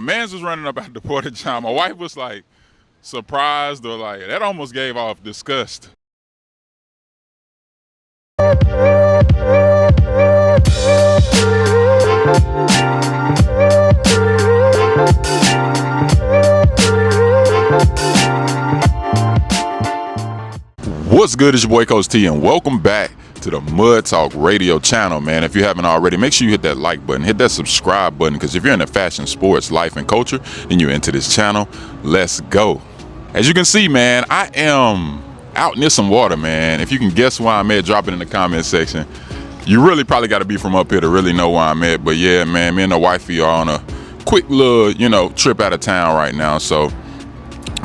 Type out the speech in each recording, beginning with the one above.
Mans was running up out the porta john. My wife was like surprised or like that almost gave off disgust. What's good? It's your boy Coach T, and welcome back to the Mud Talk Radio channel, man. If you haven't already, make sure you hit that like button, hit that subscribe button, because if you're into fashion, sports, life, and culture, then you're into this channel. Let's go. As you can see, man, I am out near some water, man. If you can guess where I'm at, drop it in the comment section. You really probably got to be from up here to really know where I'm at. But yeah, man, me and the wifey are on a quick little, trip out of town right now. So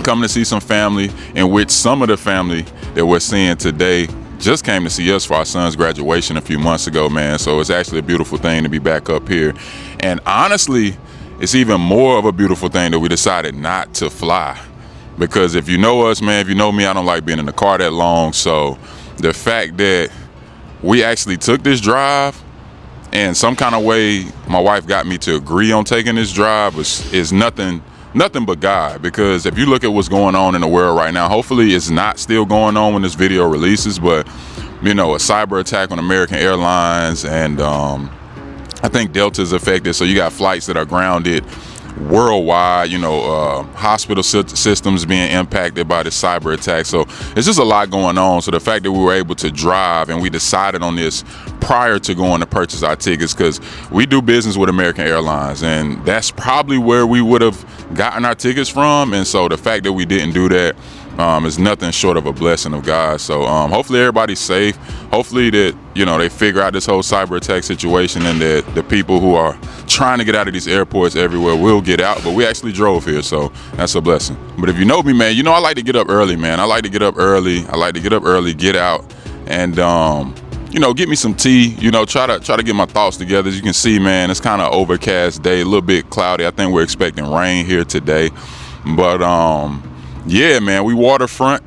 coming to see some family, in which some of the family that we're seeing today just came to see us for our son's graduation a few months ago, man. So it's actually a beautiful thing to be back up here. And honestly, it's even more of a beautiful thing that we decided not to fly. Because if you know us, man, if you know me, I don't like being in the car that long. So the fact that we actually took this drive, and some kind of way my wife got me to agree on taking this drive is nothing but God. Because if you look at what's going on in the world right now, hopefully it's not still going on when this video releases, but a cyber attack on American Airlines, and I think Delta's affected, so you got flights that are grounded worldwide, hospital systems being impacted by this cyber attack. So it's just a lot going on. So the fact that we were able to drive, and we decided on this prior to going to purchase our tickets, because we do business with American Airlines, and that's probably where we would have gotten our tickets from. And so the fact that we didn't do that is nothing short of a blessing of God. So hopefully everybody's safe. Hopefully that they figure out this whole cyber attack situation, and that the people who are trying to get out of these airports everywhere will get out. But we actually drove here, so that's a blessing. But if you know me, man, I like to get up early, man. I like to get up early, get out, and get me some tea, try to get my thoughts together. As you can see, man, it's kind of overcast day, a little bit cloudy. I think we're expecting rain here today. But yeah, man, we waterfront,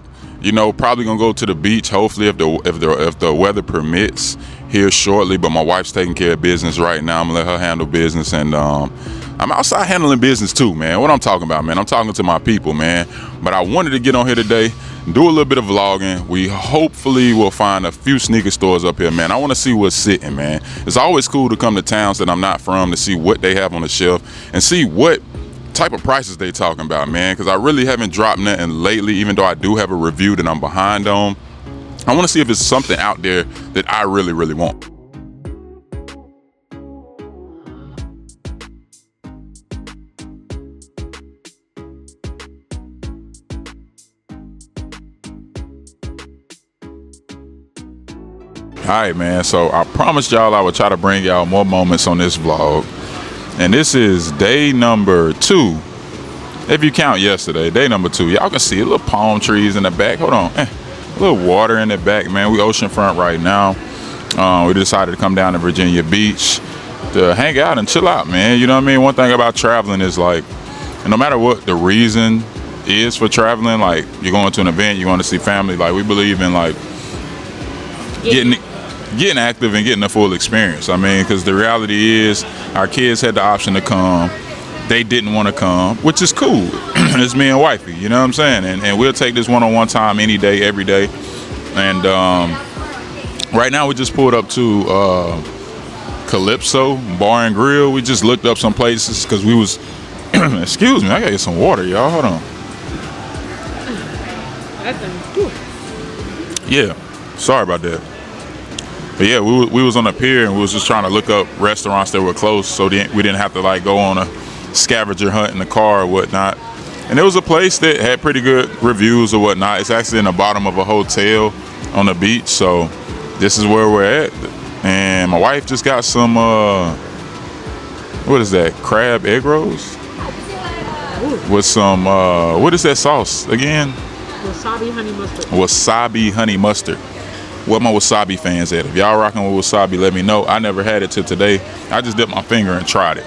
probably gonna go to the beach, hopefully if the weather permits here shortly. But my wife's taking care of business right now. I'm gonna let her handle business, and I'm outside handling business too, man. What I'm talking about, man, I'm talking to my people, man. But I wanted to get on here today, do a little bit of vlogging. We hopefully will find a few sneaker stores up here, man. I want to see what's sitting, man. It's always cool to come to towns that I'm not from, to see what they have on the shelf and see what type of prices they talking about, man, because I really haven't dropped nothing lately, even though I do have a review that I'm behind on. I want to see if it's something out there that I really want. All right, man, so I promised y'all I would try to bring y'all more moments on this vlog. And this is day number 2. If you count yesterday, day number 2. Y'all can see a little palm trees in the back. Hold on. A little water in the back, man. We oceanfront right now. We decided to come down to Virginia Beach to hang out and chill out, man. You know what I mean? One thing about traveling is, like, no matter what the reason is for traveling, like, you're going to an event, you're going to see family, like, we believe in, like, getting active and getting the full experience. I mean, because the reality is our kids had the option to come. They didn't want to come, which is cool. It's me and wifey, you know what I'm saying? And we'll take this one-on-one time any day, every day. And right now we just pulled up to Calypso Bar and Grill. We just looked up some places because we was, excuse me, I gotta get some water, y'all. Hold on. Yeah, sorry about that. But yeah, we was on the pier, and we was just trying to look up restaurants that were close, so we didn't have to like go on a scavenger hunt in the car or whatnot. And there was a place that had pretty good reviews or whatnot. It's actually in the bottom of a hotel on the beach, so this is where we're at. And my wife just got some what is that, crab egg rolls with some what is that sauce again? Wasabi honey mustard. Wasabi honey mustard. What my wasabi fans at? If y'all rocking with wasabi, let me know. I never had it till today. I just dipped my finger and tried it.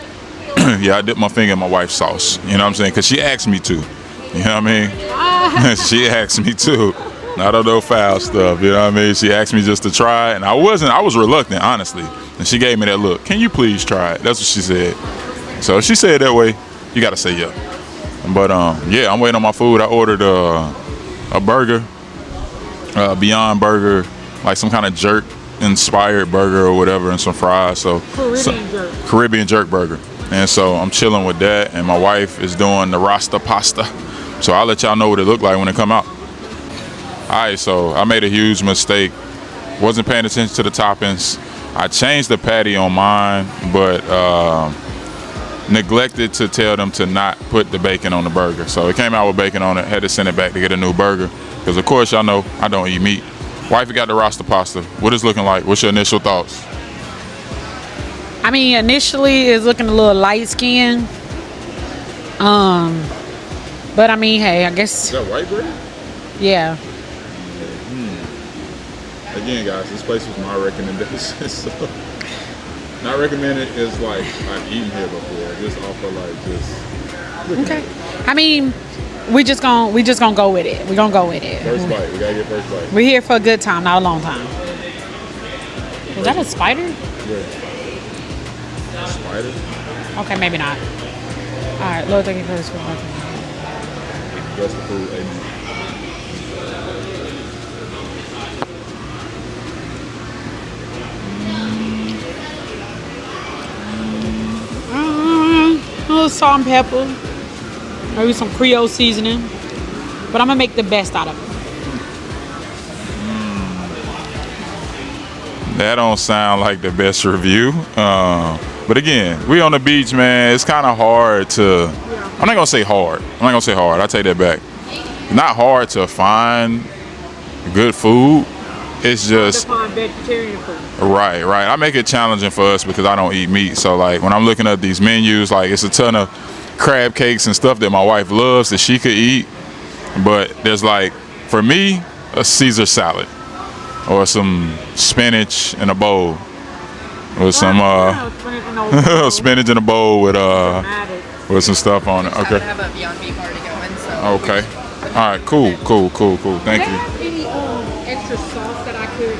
Yeah, I dipped my finger in my wife's sauce. You know what I'm saying? Because she asked me to. You know what I mean? She asked me to. Not on no foul stuff. You know what I mean? She asked me just to try, and I was reluctant, honestly. And she gave me that look. Can you please try it? That's what she said. So she said that way. you gotta say yeah. But yeah, I'm waiting on my food. I ordered a burger, Beyond Burger, like some kind of jerk inspired burger or whatever, and some fries. So Caribbean jerk burger. And so I'm chilling with that, and my wife is doing the Rasta pasta. So I'll let y'all know what it looked like when it come out. All right, so I made a huge mistake. Wasn't paying attention to the toppings. I changed the patty on mine, but neglected to tell them to not put the bacon on the burger. So it came out with bacon on it. Had to send it back to get a new burger. Because of course y'all know I don't eat meat. Wifey got the Rasta pasta. What is looking like? What's your initial thoughts? I mean, initially it's looking a little light skinned. But I mean, hey, I guess. Is that white bread? Yeah. Again, guys, this place was my recommendation. So not recommended is like I've eaten here before. Just off of like just. Okay. I mean, we just gonna go with it. We're gonna go with it. First bite. We gotta get first bite. We're here for a good time, not a long time. Is that a spider? Yeah. Spider? Okay, maybe not. All right, Lord, thank you for this food. That's the food. Amen. A little salt and pepper, maybe some Creole seasoning, but I'm gonna make the best out of it. That don't sound like the best review. But again, we on the beach, man. It's kind of hard to. I'm not gonna say hard. I take that back. Not hard to find good food. It's just Find vegetarian food. right. I make it challenging for us because I don't eat meat. So like when I'm looking at these menus, like it's a ton of crab cakes and stuff that my wife loves that she could eat. But there's like, for me, a Caesar salad or some spinach in a bowl with some spinach in a bowl with some stuff on it. Okay. I have a Beyond Meat party going, so. Okay. All right. Cool. Thank you. Any extra sauce that I could?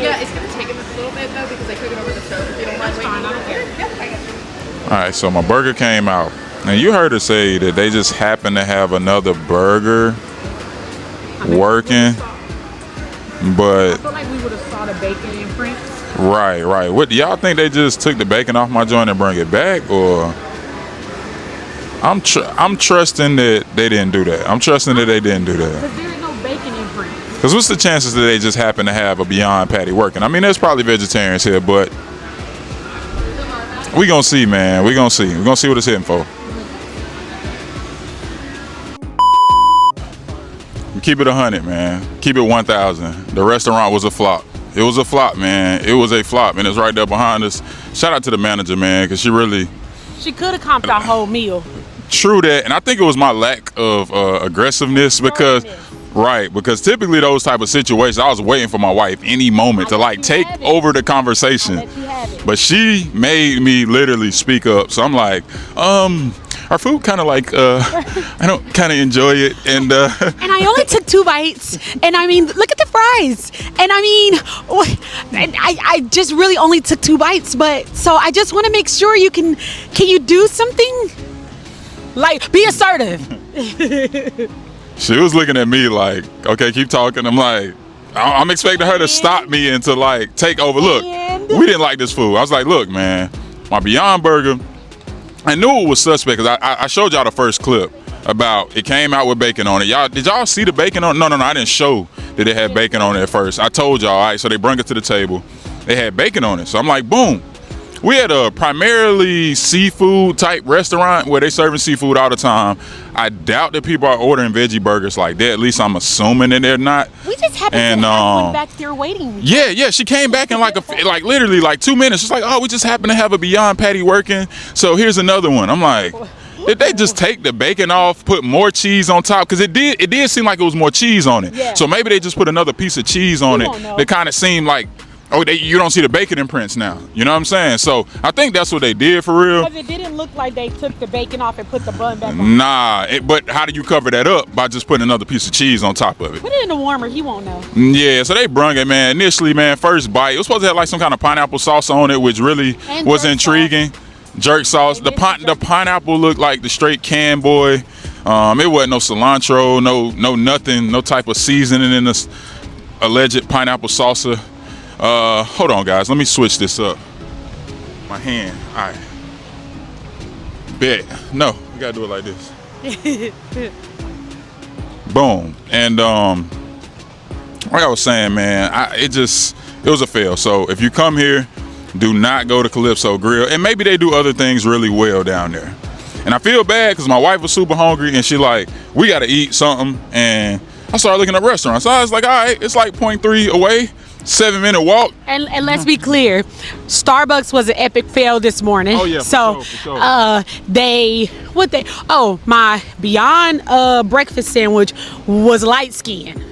Yeah, it's gonna take a little bit though because I cook it over the stove. If you don't mind That's fine, I don't care. Yep, I got you. All right. So my burger came out, and you heard her say that they just happen to have another burger working, but I feel like we would have saw the bacon imprints. right. What do y'all think? They just took the bacon off my joint and bring it back, or? I'm trusting that they didn't do that. Because there is no bacon imprint. Because what's the chances that they just happen to have a Beyond patty working? I mean, there's probably vegetarians here, but we gonna see, man. We gonna see what it's hitting for. Keep it 100, man. Keep it 1,000. The restaurant was a flop. It was a flop, man. It was a flop, and it's right there behind us. Shout out to the manager, man, because She could have comped our whole meal. True that, and I think it was my lack of aggressiveness because typically those type of situations, I was waiting for my wife any moment to like take over the conversation, but she made me literally speak up. So I'm like, our food kind of like, I don't kind of enjoy it, and And I only took 2 bites, and I mean, look at the fries, and I mean, I just really only took 2 bites, but so I just want to make sure can you do something? Like, be assertive. she was looking at me like, okay, keep talking. I'm like, I'm expecting her to stop me and to like take over. Look, we didn't like this food. I was like, look, man, my Beyond Burger, I knew it was suspect because I showed y'all the first clip about it came out with bacon on it. Did y'all see the bacon on it? No, I didn't show that it had bacon on it at first. I told y'all, all right, so they brought it to the table. They had bacon on it. So I'm like, boom. We had a primarily seafood type restaurant where they serving seafood all the time. I doubt that people are ordering veggie burgers like that. At least I'm assuming that they're not. We just happened to have one back there waiting. Yeah. She came back in like literally like 2 minutes. She's like, oh, we just happen to have a Beyond patty working. So here's another one. I'm like, did they just take the bacon off, put more cheese on top? Because it did seem like it was more cheese on it. Yeah. So maybe they just put another piece of cheese on it. That kind of seemed like, you don't see the bacon imprints now. You know what I'm saying? So I think that's what they did for real. Because it didn't look like they took the bacon off and put the bun back on. Nah, but how do you cover that up? By just putting another piece of cheese on top of it. Put it in the warmer, he won't know. Yeah, so they brung it, man. Initially, man, first bite, it was supposed to have like some kind of pineapple sauce on it, which really was intriguing. Jerk sauce. The pineapple looked like the straight can boy. It wasn't no cilantro, no nothing, no type of seasoning in this alleged pineapple salsa. Hold on, guys. Let me switch this up. My hand. All right. Bet. No, you gotta do it like this. Boom. And like I was saying, man, it was a fail. So if you come here, do not go to Calypso Grill. And maybe they do other things really well down there. And I feel bad because my wife was super hungry and she like, we gotta eat something. And I started looking up restaurants. So I was like, all right, it's like 0.3 away, 7-minute walk. And let's be clear, Starbucks was an epic fail this morning. Oh yeah, so for sure. My Beyond breakfast sandwich was light skin.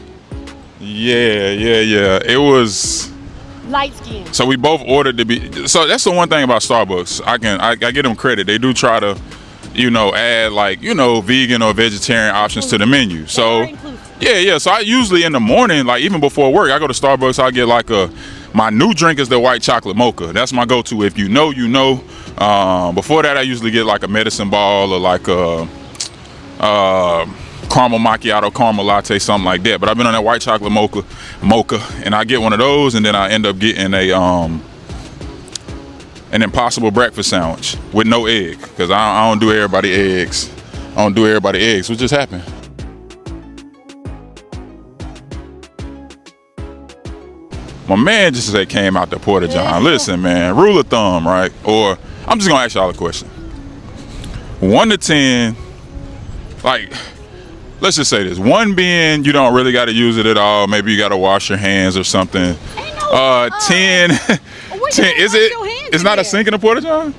Yeah. It was Light skin. so we both ordered to be. So that's the one thing about Starbucks. I give them credit. They do try to, add like vegan or vegetarian options to the menu. So yeah. So I usually in the morning, like even before work, I go to Starbucks. I get like my new drink is the white chocolate mocha. That's my go-to. If you know, you know. Before that, I usually get like a medicine ball or like a caramel macchiato, caramel latte, something like that. But I've been on that white chocolate mocha, and I get one of those, and then I end up getting an Impossible breakfast sandwich with no egg, because I don't do everybody eggs. What just happened? My man just said came out the Porta John. Listen, man, rule of thumb, right? Or I'm just gonna ask y'all a question. 1 to 10, like, let's just say this. 1 being you don't really got to use it at all. Maybe you got to wash your hands or something. 10, 10 is it? It's not a sink in the Porta John.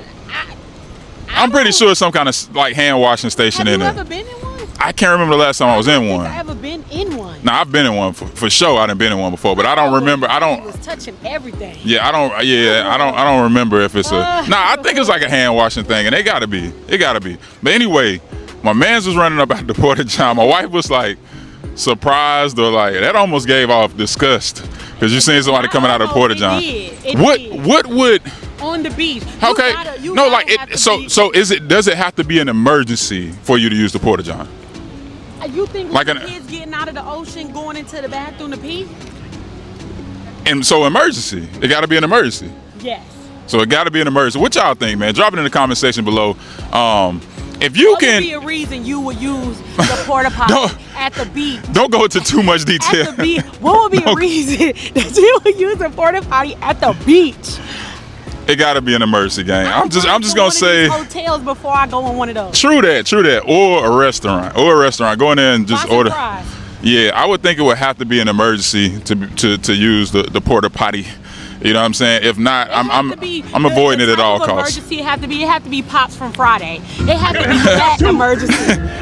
I'm pretty sure it's some kind of like hand washing station in there. Have you ever been in one? I can't remember the last time I was in one. I've ever been in one. Nah, I've been in one for sure. I done been in one before, but I don't remember. It was touching everything. Yeah, I don't remember if it's I think it's like a hand washing thing, and it gotta be. But anyway, my man's was running up at the Porta John. My wife was like surprised, or like that almost gave off disgust because you seen somebody coming out of the Porta John. What would on the beach? Okay, does it have to be an emergency for you to use the Porta John? You think like kids getting out of the ocean going into the bathroom to pee? And so emergency, it got to be an emergency. Yes. So it got to be an emergency. What y'all think, man? Drop it in the comment section below. If you can, be a reason you would use the porta potty at the beach. Don't go into too much detail. At the beach. What would be a reason that you would use a porta potty at the beach? It got to be an emergency, gang. I'm just gonna say hotels before I go on one of those. True that. Or a restaurant. Go in there and just order. Yeah, I would think it would have to be an emergency to use the porta potty. You know what I'm saying? If not, I'm avoiding it at all costs. Emergency it have to be Pops from Friday. It had to be that emergency.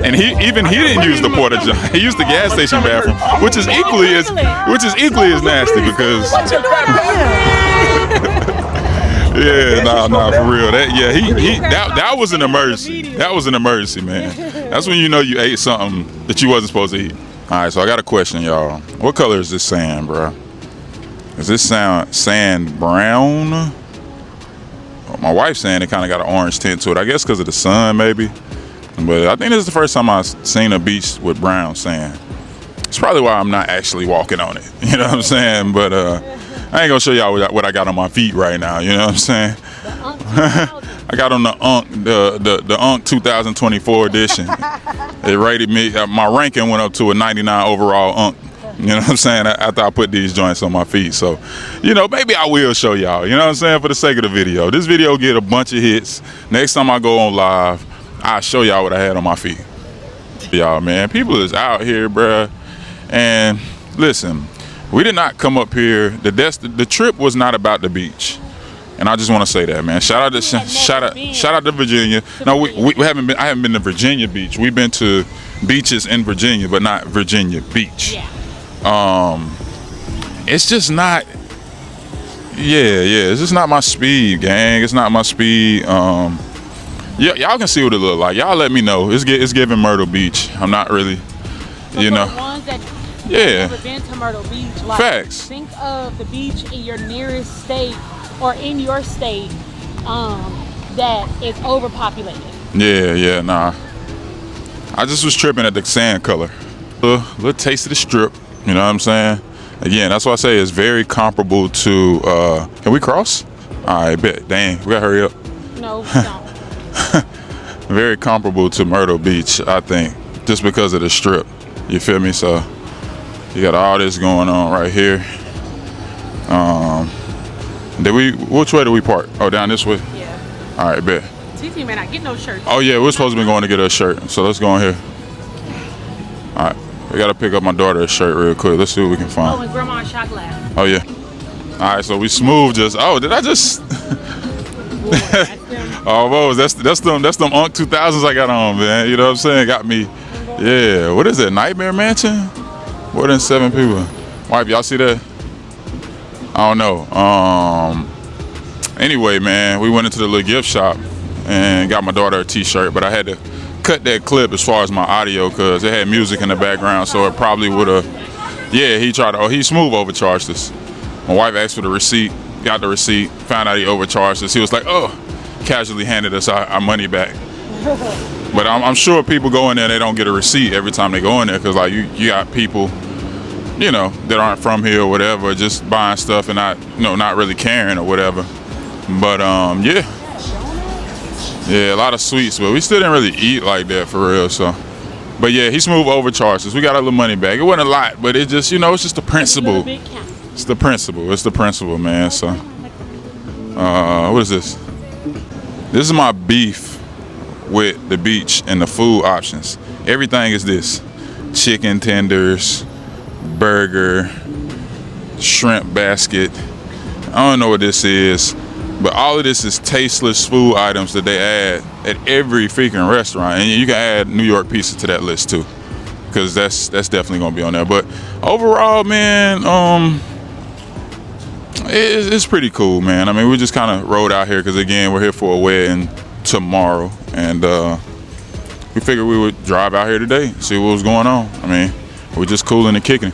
And he didn't use the Porta John. He used the gas station bathroom, which is equally as nasty because. What you doing here? Yeah, nah, for real. That was an emergency. That was an emergency, man. That's when you know you ate something that you wasn't supposed to eat. All right, so I got a question, y'all. What color is this sand, bro? Is this sand brown? Well, my wife's saying it kind of got an orange tint to it. I guess because of the sun, maybe. But I think this is the first time I've seen a beach with brown sand. It's probably why I'm not actually walking on it. You know what I'm saying? But I ain't gonna show y'all what I got on my feet right now. You know what I'm saying? I got on the Unk 2024 edition. It rated me. My ranking went up to a 99 overall Unk. You know what I'm saying? After I put these joints on my feet. So, maybe I will show y'all. You know what I'm saying? For the sake of the video. This video get a bunch of hits. Next time I go on live, I'll show y'all what I had on my feet. Y'all, man, people is out here, bruh. And listen, we did not come up here. The trip was not about the beach. And I just want to say that, man. Shout out to Virginia. No, we haven't been. I haven't been to Virginia Beach. We've been to beaches in Virginia, but not Virginia Beach. Yeah. It's just not. It's just not my speed, gang. It's not my speed. Y'all can see what it look like. Y'all let me know. It's giving Myrtle Beach. I'm not really, For the ones that have never been to Myrtle Beach, like, facts. Think of the beach in your nearest state or in your state. that is overpopulated. Yeah, nah. I just was tripping at the sand color. Little taste of the strip, you know what I'm saying? Again, that's why I say it's very comparable to, can we cross? All right, bet. Dang, we gotta hurry up. No, we don't. Very comparable to Myrtle Beach, I think, just because of the strip. You feel me? So you got all this going on right here. Which way did we park? Oh, down this way? Yeah. All right, bet. TT may not get no shirt. Oh yeah, we're supposed to be going to get her a shirt, so let's go in here. All right, we gotta pick up my daughter a shirt real quick. Let's see what we can Oh, find. and grandma's shot glass. Oh yeah. All right, so we smooth just. Oh, did I just? Boy, that's them. Oh, whoa, that's them Unk 2000s I got on, man. You know what I'm saying? Got me. Yeah. What is it? Nightmare Mansion? More than 7 people. Wife, y'all see that? I don't know. Anyway, man, we went into the little gift shop and got my daughter a T-shirt, but I had to cut that clip as far as my audio because it had music in the background, so it probably would have. Yeah, he smooth overcharged us. My wife asked for the receipt, got the receipt, found out he overcharged us. He was like, oh, casually handed us our money back. But I'm sure people go in there, they don't get a receipt every time they go in there because like you got people, you know, that aren't from here or whatever, just buying stuff and not really caring or whatever. But yeah, a lot of sweets, but we still didn't really eat like that for real. So, but yeah, he smooth overcharged us. We got a little money back. It wasn't a lot, but it just, it's just the principle. It's the principle, man. So, what is this? This is my beef with the beach and the food options. Everything is this: chicken tenders, burger, shrimp basket. I don't know what this is, but all of this is tasteless food items that they add at every freaking restaurant, and you can add New York pizza to that list too, because that's definitely gonna be on there. But overall, man, it's pretty cool, man. I mean, we just kind of rode out here because again, we're here for a wedding tomorrow, and we figured we would drive out here today, see what was going on. I mean, we're just cooling and kicking.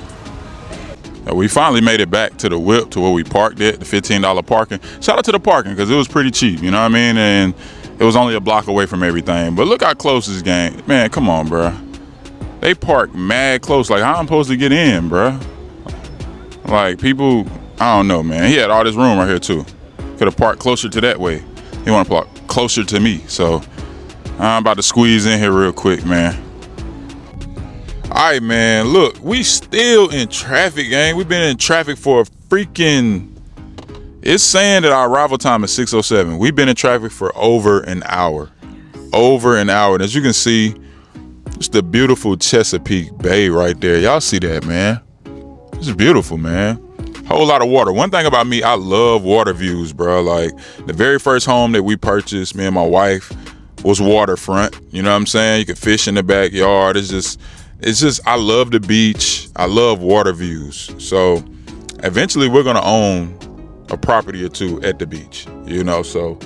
We finally made it back to the whip, to where we parked at, the $15 parking. Shout out to the parking, because it was pretty cheap, you know what I mean? And it was only a block away from everything. But look how close this game. Man, come on, bro. They park mad close. Like, how I'm supposed to get in, bro? Like, people, I don't know, man. He had all this room right here, too. Could have parked closer to that way. He want to park closer to me. So, I'm about to squeeze in here real quick, man. All right, man, look, we still in traffic, gang. We've been in traffic for a freaking, it's saying that our arrival time is 6:07. We've been in traffic for over an hour. And as you can see, it's the beautiful Chesapeake Bay right there. Y'all see that, man? It's beautiful, man. Whole lot of water. One thing about me, I love water views, bro. Like, the very first home that we purchased, me and my wife, was waterfront. You know what I'm saying? You can fish in the backyard. It's just, I love the beach. I love water views. So eventually we're going to own a property or two at the beach, so.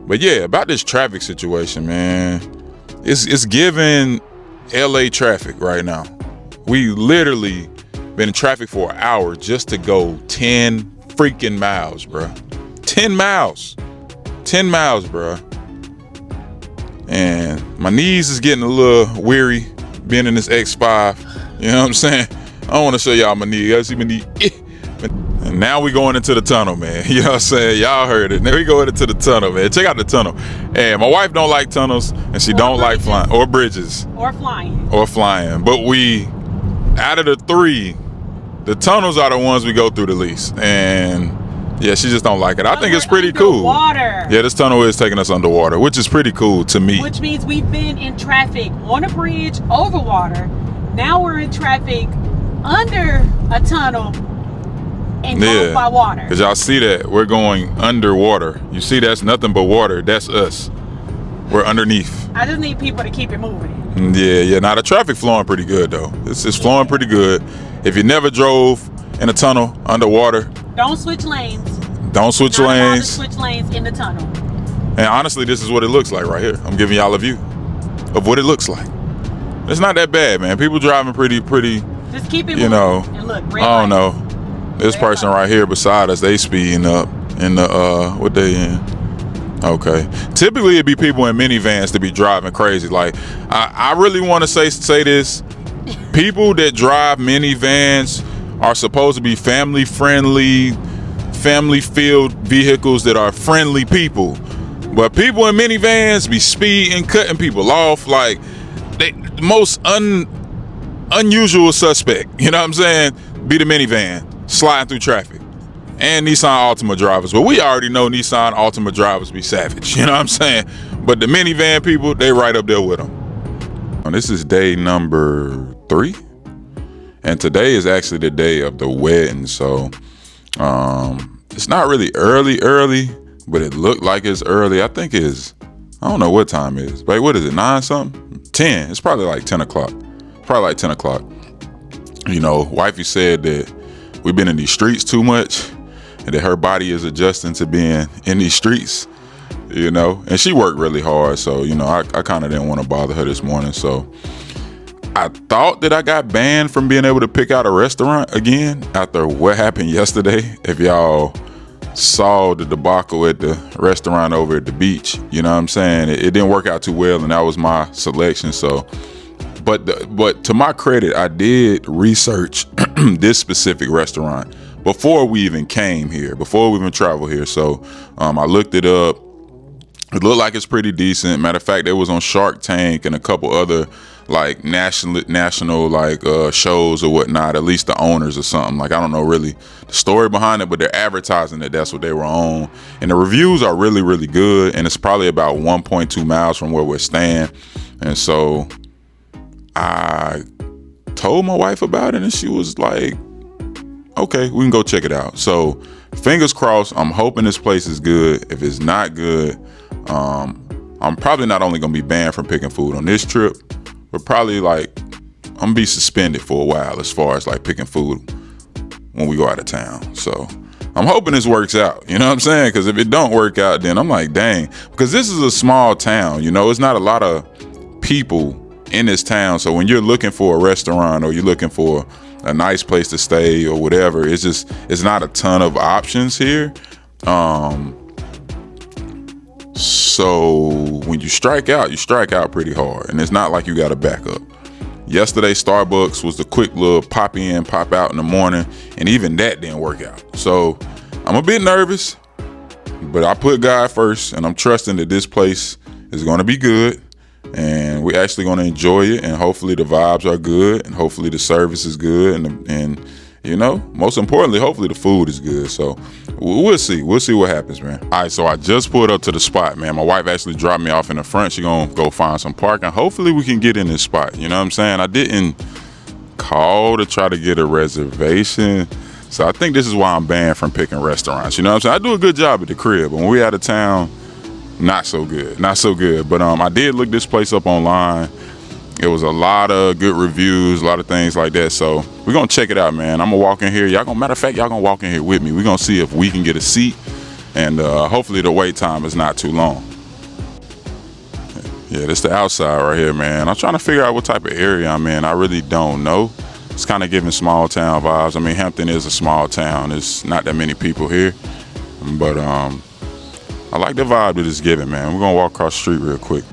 But yeah, about this traffic situation, man, it's giving LA traffic right now. We literally been in traffic for an hour just to go 10 freaking miles, bro. 10 miles, bro. And my knees is getting a little weary being in this X5, you know what I'm saying? I don't want to show y'all my knee. Y'all see my knee? And now we going into the tunnel, man. You know what I'm saying? Y'all heard it. Now we going into the tunnel, man. Check out the tunnel. And my wife don't like tunnels, and she don't like flying or bridges or flying. But we, out of the three, the tunnels are the ones we go through the least. And yeah, she just don't like it. I think it's pretty cool. Yeah, this tunnel is taking us underwater, which is pretty cool to me. Which means we've been in traffic on a bridge over water. Now we're in traffic under a tunnel and close by water. Because y'all see that? We're going underwater. You see that's nothing but water. That's us. We're underneath. I just need people to keep it moving. Yeah. Now the traffic flowing pretty good, though. It's flowing pretty good. If you never drove in a tunnel underwater, don't switch lanes. Switch lanes in the tunnel. And honestly, this is what it looks like right here. I'm giving y'all a view of what it looks like. It's not that bad, man. People driving pretty. Just keep it moving. And look, I don't know. This person right here beside us, they speeding up in the what they in? Okay. Typically, it'd be people in minivans to be driving crazy. Like, I really want to say this. People that drive minivans are supposed to be family-friendly, family-filled vehicles that are friendly people. But people in minivans be speeding, cutting people off. Like, the most unusual suspect, you know what I'm saying, be the minivan, sliding through traffic. And Nissan Altima drivers. Well, we already know Nissan Altima drivers be savage, you know what I'm saying? But the minivan people, they right up there with them. This is day number 3. And today is actually the day of the wedding. So it's not really early, but it looked like it's early. I think it's, I don't know what time it is. Wait, what is it, 9 something? 10. It's probably like 10 o'clock. Probably like 10 o'clock. You know, wifey said that we've been in these streets too much, and that her body is adjusting to being in these streets, you know, and she worked really hard. So, you know, I kind of didn't want to bother her this morning. So I thought that I got banned from being able to pick out a restaurant again after what happened yesterday. If y'all saw the debacle at the restaurant over at the beach, you know what I'm saying? It didn't work out too well, and that was my selection. So, but to my credit, I did research this specific restaurant before we even came here, before we even traveled here. So I looked it up. It looked like it's pretty decent. Matter of fact, it was on Shark Tank and a couple other like national like shows or whatnot, at least the owners or something. Like, I don't know really the story behind it, but they're advertising that that's what they were on. And the reviews are really, really good. And it's probably about 1.2 miles from where we're staying. And so I told my wife about it, and she was like, okay, we can go check it out. So fingers crossed, I'm hoping this place is good. If it's not good, I'm probably not only gonna be banned from picking food on this trip, but probably like I'm gonna be suspended for a while as far as like picking food when we go out of town. So I'm hoping this works out, you know what I'm saying? Because if it don't work out, then I'm like, dang, because this is a small town, you know, it's not a lot of people in this town. So when you're looking for a restaurant or you're looking for a nice place to stay or whatever, it's not a ton of options here. So when you strike out pretty hard, and it's not like you got to back up. Yesterday, Starbucks was the quick little pop in, pop out in the morning, and even that didn't work out. So I'm a bit nervous, but I put God first, and I'm trusting that this place is going to be good, and we're actually going to enjoy it, and hopefully the vibes are good, and hopefully the service is good, and you know, most importantly, hopefully the food is good. So we'll see what happens, man. All right, so I just pulled up to the spot, man. My wife actually dropped me off in the front. She gonna go find some parking. Hopefully we can get in this spot, you know what I'm saying? I didn't call to try to get a reservation, so I think this is why I'm banned from picking restaurants, you know what I'm saying? I do a good job at the crib, but when we out of town, not so good. But I did look this place up online. It was a lot of good reviews, a lot of things like that. So we're gonna check it out, man. I'm gonna walk in here. Matter of fact, y'all gonna walk in here with me. We're gonna see if we can get a seat, and hopefully the wait time is not too long. Yeah, this the outside right here, man. I'm trying to figure out what type of area I'm in. I really don't know. It's kind of giving small town vibes. I mean, Hampton is a small town. There's not that many people here, but I like the vibe that it's giving, man. We're gonna walk across the street real quick.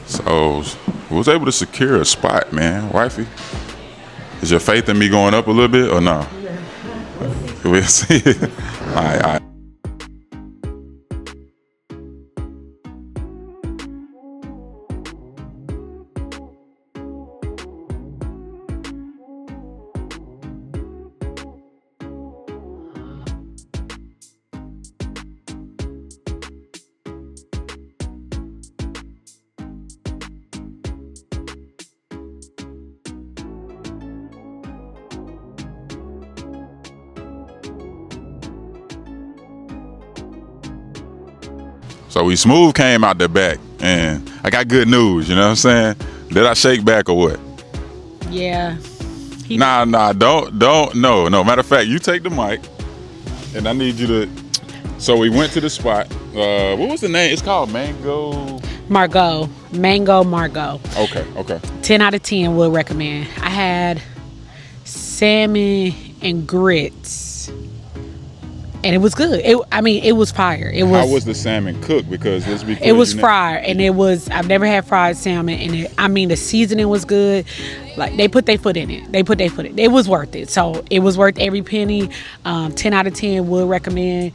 So we was able to secure a spot, man. Wifey, is your faith in me going up a little bit or no? We'll see. All right. So we smooth came out the back, and I got good news, you know what I'm saying? Did I shake back or what? Yeah. Nah, don't, no. Matter of fact, you take the mic, and I need you to So we went to the spot. What was the name? It's called Mangeaux. Mangeaux. Okay. 10 out of 10 would recommend. I had salmon and grits. And it was good. It was fire. How was the salmon cooked? Because let's be clear, it was fried, and I've never had fried salmon, and the seasoning was good. Like, they put their foot in it. It was worth it. So it was worth every penny. 10 out of 10 would recommend.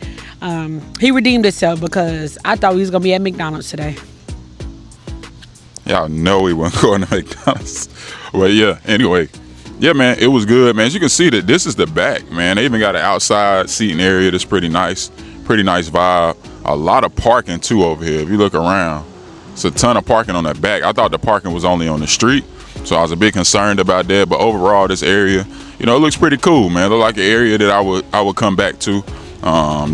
He redeemed himself because I thought he was gonna be at McDonald's today. Y'all know we weren't going to McDonald's. Well, yeah. Anyway. Yeah, man, it was good, man. As you can see, that this is the back, man. They even got an outside seating area that's pretty nice vibe. A lot of parking too over here. If you look around, it's a ton of parking on that back. I thought the parking was only on the street, so I was a bit concerned about that. But overall, this area, it looks pretty cool, man. It look like an area that I would come back to.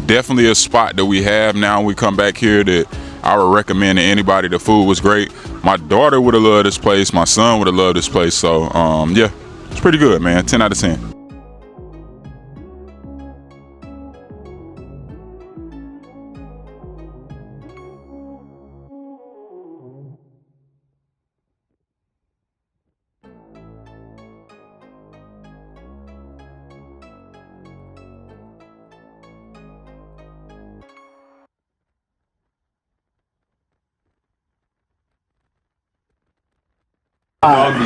Definitely a spot that we have now. We come back here that I would recommend to anybody. The food was great. My daughter would have loved this place. My son would have loved this place. So yeah. It's pretty good, man. 10 out of 10.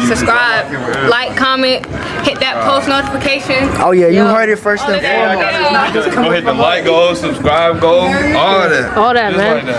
Subscribe, like, comment, hit that post notification. Oh yeah, you heard it first and foremost. Go hit the like, go subscribe, go all that. All that, man. Like that.